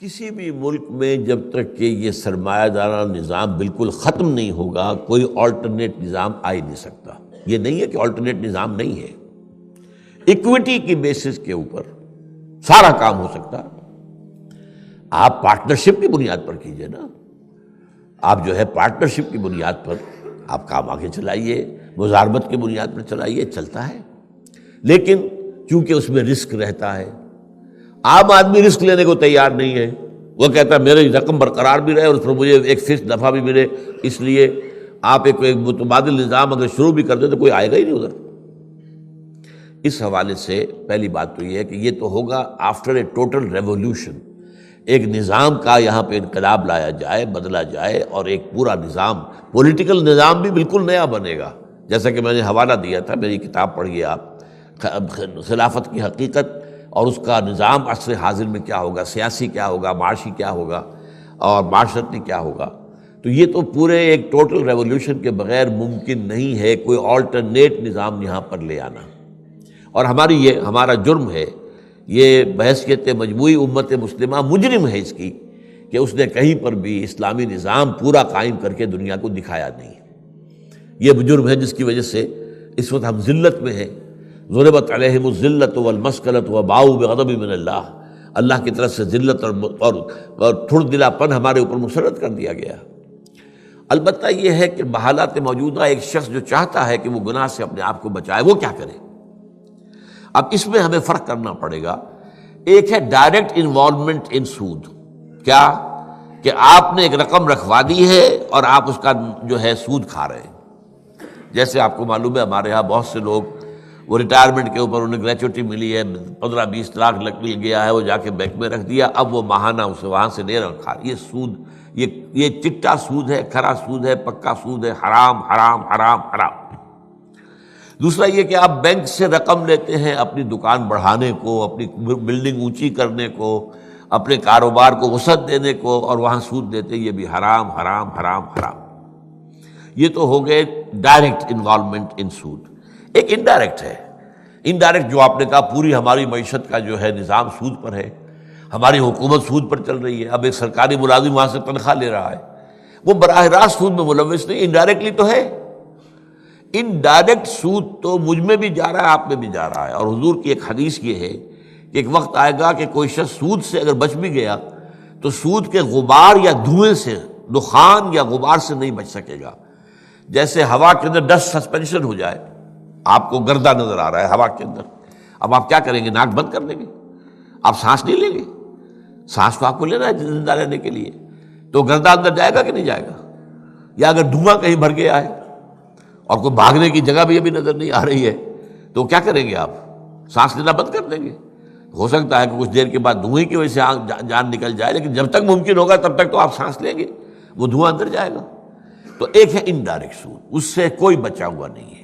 کسی بھی ملک میں جب تک کہ یہ سرمایہ دارانہ نظام بالکل ختم نہیں ہوگا کوئی آلٹرنیٹ نظام آ ہی نہیں سکتا۔ یہ نہیں ہے کہ آلٹرنیٹ نظام نہیں ہے، ایکویٹی کی بیسس کے اوپر سارا کام ہو سکتا۔ آپ پارٹنرشپ کی بنیاد پر کیجئے نا، آپ جو ہے پارٹنرشپ کی بنیاد پر آپ کام آگے چلائیے، مزاربت کی بنیاد پر چلائیے، چلتا ہے۔ لیکن چونکہ اس میں رسک رہتا ہے، عام آدمی رسک لینے کو تیار نہیں ہے، وہ کہتا ہے میری رقم برقرار بھی رہے اور اس پر مجھے ایک فکس نفع بھی ملے، اس لیے آپ ایک متبادل نظام اگر شروع بھی کر دیں تو کوئی آئے گا ہی نہیں ادھر۔ اس حوالے سے پہلی بات تو یہ ہے کہ یہ تو ہوگا آفٹر اے ٹوٹل ریولوشن، ایک نظام کا یہاں پہ انقلاب لایا جائے، بدلا جائے، اور ایک پورا نظام، پولیٹیکل نظام بھی بالکل نیا بنے گا۔ جیسا کہ میں نے حوالہ دیا تھا، میری کتاب پڑھیے آپ، خلافت کی حقیقت اور اس کا نظام عصر حاضر میں کیا ہوگا، سیاسی کیا ہوگا، معاشی کیا ہوگا اور معاشرتی کیا ہوگا۔ تو یہ تو پورے ایک ٹوٹل ریولوشن کے بغیر ممکن نہیں ہے کوئی آلٹرنیٹ نظام یہاں پر لے آنا، اور ہمارا جرم ہے، یہ بحیثیت مجموعی امت مسلمہ مجرم ہے اس کی کہ اس نے کہیں پر بھی اسلامی نظام پورا قائم کر کے دنیا کو دکھایا نہیں۔ یہ جرم ہے جس کی وجہ سے اس وقت ہم ذلت میں ہیں۔ ضربت علیہم الذلۃ والمسکنۃ وباؤوا بغضب من اللہ، اللہ کی طرف سے ذلت اور تھڑ دلا پن ہمارے اوپر مسلط کر دیا گیا۔ البتہ یہ ہے کہ بحالات موجودہ ایک شخص جو چاہتا ہے کہ وہ گناہ سے اپنے آپ کو بچائے، وہ کیا کرے؟ اب اس میں ہمیں فرق کرنا پڑے گا۔ ایک ہے ڈائریکٹ انوالومنٹ ان سود، کیا کہ آپ نے ایک رقم رکھوا دی ہے اور آپ اس کا جو ہے سود کھا رہے ہیں۔ جیسے آپ کو معلوم ہے ہمارے ہاں بہت سے لوگ وہ ریٹائرمنٹ کے اوپر انہیں گریچوٹی ملی ہے، 15-20 لاکھ مل گیا ہے، وہ جا کے بینک میں رکھ دیا، اب وہ ماہانہ اسے وہاں سے لے رکھا۔ یہ سود، یہ چٹا سود ہے، کھرا سود ہے، پکا سود ہے، حرام حرام حرام حرام۔ دوسرا یہ کہ آپ بینک سے رقم لیتے ہیں اپنی دکان بڑھانے کو، اپنی بلڈنگ اونچی کرنے کو، اپنے کاروبار کو وسعت دینے کو، اور وہاں سود دیتے، یہ بھی حرام حرام حرام حرام۔ یہ تو ہو گئے ڈائریکٹ انوالومنٹ ان سود۔ ایک انڈائریکٹ ہے، انڈائریکٹ جو آپ نے کہا پوری ہماری معیشت کا جو ہے نظام سود پر ہے، ہماری حکومت سود پر چل رہی ہے۔ اب ایک سرکاری ملازم وہاں سے تنخواہ لے رہا ہے، وہ براہ راست سود میں ملوث نہیں، انڈائریکٹلی تو ہے۔ انڈائریکٹ سود تو مجھ میں بھی جا رہا ہے، آپ میں بھی جا رہا ہے، اور حضور کی ایک حدیث یہ ہے کہ ایک وقت آئے گا کہ کوئی شخص سود سے اگر بچ بھی گیا تو سود کے غبار یا دھوئیں سے، دخان یا غبار سے نہیں بچ سکے گا۔ جیسے ہوا کے اندر ڈسٹ سسپینشن ہو جائے، آپ کو گردہ نظر آ رہا ہے ہوا کے اندر، اب آپ کیا کریں گے؟ ناک بند کر دیں گے؟ آپ سانس نہیں لیں گے؟ سانس تو آپ کو لینا ہے زندہ رہنے کے لیے، تو گردہ اندر جائے گا کہ نہیں جائے گا؟ یا اگر دھواں کہیں بھر گیا ہے اور کوئی بھاگنے کی جگہ بھی ابھی نظر نہیں آ رہی ہے تو کیا کریں گے؟ آپ سانس لینا بند کر دیں گے۔ ہو سکتا ہے کہ کچھ دیر کے بعد دھوئیں کی وجہ سے جان نکل جائے، لیکن جب تک ممکن ہوگا تب تک تو آپ سانس لیں گے، وہ دھواں اندر جائے گا۔ تو ایک ہے انڈائریکٹ سود، اس سے کوئی بچا ہوا نہیں ہے،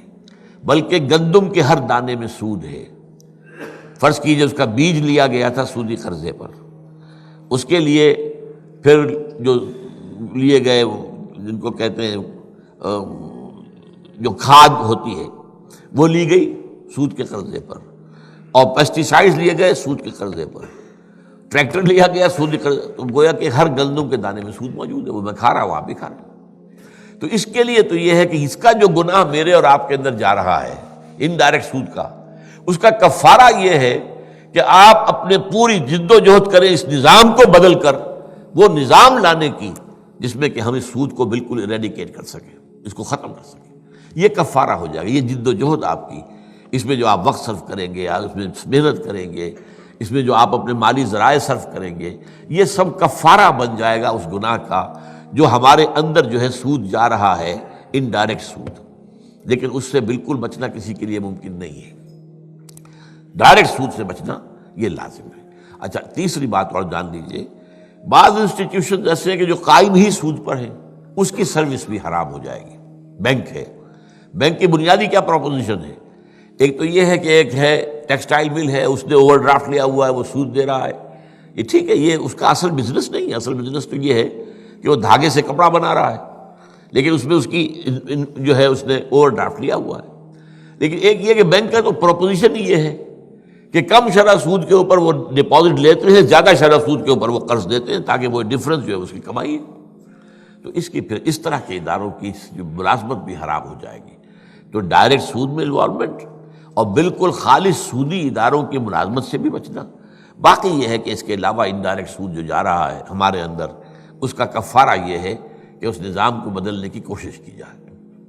بلکہ گندم کے ہر دانے میں سود ہے۔ فرض کیجئے اس کا بیج لیا گیا تھا سودی قرضے پر، اس کے لیے پھر جو لیے گئے جن کو کہتے ہیں جو کھاد ہوتی ہے وہ لی گئی سود کے قرضے پر، اور پیسٹیسائڈز لیے گئے سود کے قرضے پر، ٹریکٹر لیا گیا سود کے قرضے، تو گویا کہ ہر گندم کے دانے میں سود موجود ہے، وہ میں کھا رہا ہوں، آپ بھی کھا رہے ہیں۔ تو اس کے لیے تو یہ ہے کہ اس کا جو گناہ میرے اور آپ کے اندر جا رہا ہے انڈائریکٹ سود کا، اس کا کفارہ یہ ہے کہ آپ اپنے پوری جد و جہد کریں اس نظام کو بدل کر وہ نظام لانے کی جس میں کہ ہم اس سود کو بالکل ایریڈیکیٹ کر سکیں، اس کو ختم کر سکیں۔ یہ کفارہ ہو جائے گا، یہ جد و جہد آپ کی، اس میں جو آپ وقت صرف کریں گے، اس میں محنت کریں گے، اس میں جو آپ اپنے مالی ذرائع صرف کریں گے، یہ سب کفارہ بن جائے گا اس گناہ کا جو ہمارے اندر جو ہے سود جا رہا ہے، انڈائریکٹ سود۔ لیکن اس سے بالکل بچنا کسی کے لیے ممکن نہیں ہے، ڈائریکٹ سود سے بچنا یہ لازم ہے۔ اچھا، تیسری بات اور جان لیجئے، بعض انسٹیٹیوشن ایسے ہیں کہ جو قائم ہی سود پر ہیں، اس کی سروس بھی حرام ہو جائے گی۔ بینک ہے، بینک کی بنیادی کیا پروپوزیشن ہے؟ ایک تو یہ ہے کہ ایک ہے ٹیکسٹائل مل ہے، اس نے اوور ڈرافٹ لیا ہوا ہے، وہ سود دے رہا ہے، یہ ٹھیک ہے، یہ اس کا اصل بزنس نہیں ہے۔ اصل بزنس تو یہ ہے کہ وہ دھاگے سے کپڑا بنا رہا ہے، لیکن اس میں اس کی جو ہے اس نے اوور ڈرافٹ لیا ہوا ہے۔ لیکن ایک یہ کہ بینک کا تو پروپوزیشن ہی یہ ہے کہ کم شرح سود کے اوپر وہ ڈپازٹ لیتے ہیں، زیادہ شرح سود کے اوپر وہ قرض دیتے ہیں، تاکہ وہ ڈفرنس جو ہے اس کی کمائی ہے۔ تو اس کی پھر اس طرح کے اداروں کی جو ملازمت بھی حرام ہو جائے گی۔ تو ڈائریکٹ سود میں انوالومنٹ اور بالکل خالص سودی اداروں کی ملازمت سے بھی بچنا۔ باقی یہ ہے کہ اس کے علاوہ انڈائریکٹ سود جو جا رہا ہے ہمارے اندر، اس کا کفارہ یہ ہے کہ اس نظام کو بدلنے کی کوشش کی جائے۔